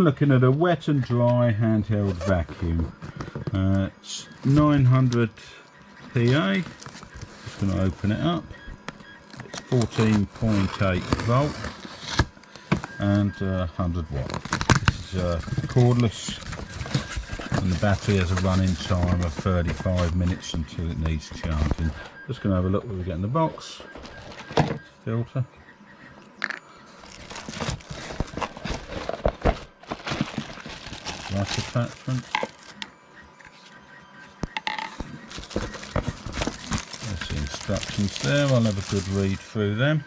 I'm looking at a wet and dry handheld vacuum. It's 900 PA. Just going to open it up. It's 14.8 volt and 100 watt. This is cordless, and the battery has a running time of 35 minutes until it needs charging. Just going to have a look what we get in the box. Filter. Brush attachment. There's the instructions there. I'll have a good read through them.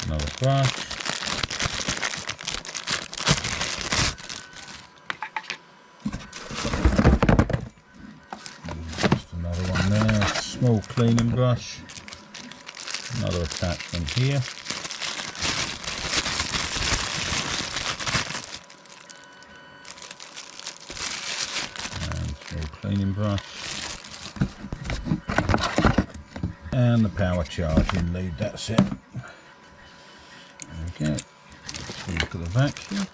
Another brush. Just another one there, small cleaning brush. Another attachment here. And small cleaning brush. And the power charging lead, that's it. There we go. Let's look at the vacuum.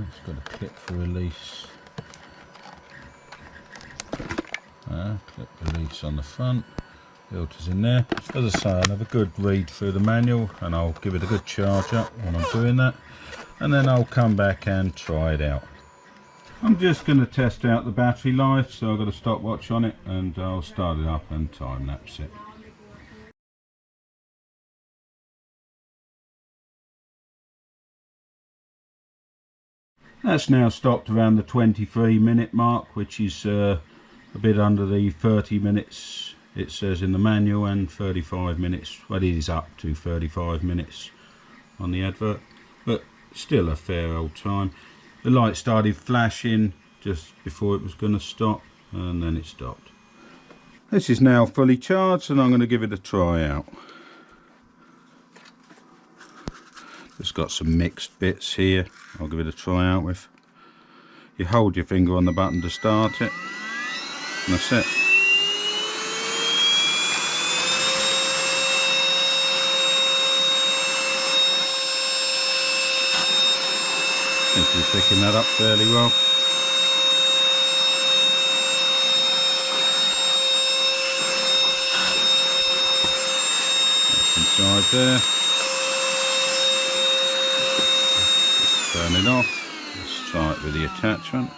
It's got a clip for release. Clip release on the front. Filters in there. As I say, I'll have a good read through the manual and I'll give it a good charge up when I'm doing that. And then I'll come back and try it out. I'm just going to test out the battery life, so I've got a stopwatch on it and I'll start it up and time lapse it. That's now stopped around the 23-minute mark, which is a bit under the 30 minutes it says in the manual, and 35 minutes, well, it is up to 35 minutes on the advert, but still a fair old time. The light started flashing just before it was going to stop, and then it stopped. This is now fully charged and I'm going to give it a try out. It's got some mixed bits here. I'll give it a try out with. You hold your finger on the button to start it, and that's it. I think we're picking that up fairly well. That's inside there. Turn it off. Let's try it with the attachment.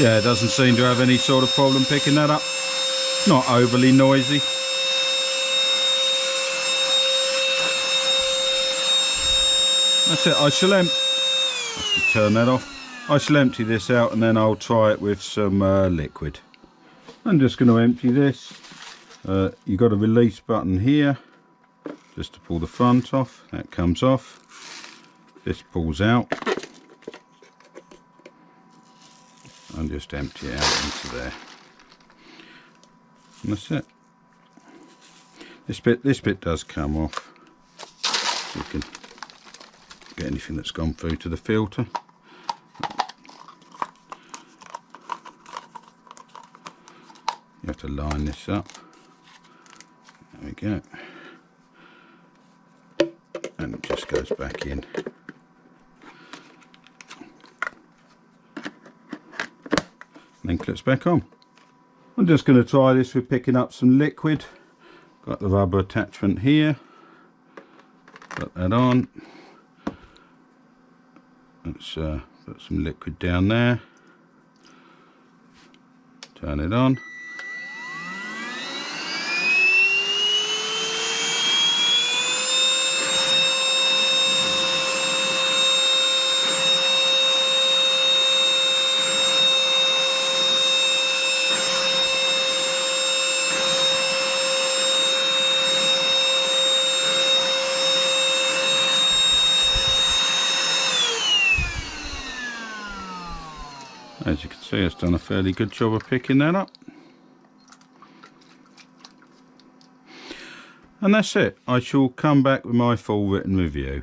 Yeah, it doesn't seem to have any sort of problem picking that up. Not overly noisy. That's it. I shall turn that off. I shall empty this out and then I'll try it with some liquid. I'm just going to empty this. You've got a release button here just to pull the front off. That comes off. This pulls out. And just empty it out into there. And that's it. This bit does come off. You can get anything that's gone through to the filter. You have to line this up. There we go. And it just goes back in. Then clips back on. I'm just going to try this with picking up some liquid. Got the rubber attachment here. Put that on. Let's put some liquid down there. Turn it on. As you can see, it's done a fairly good job of picking that up. And that's it. I shall come back with my full written review.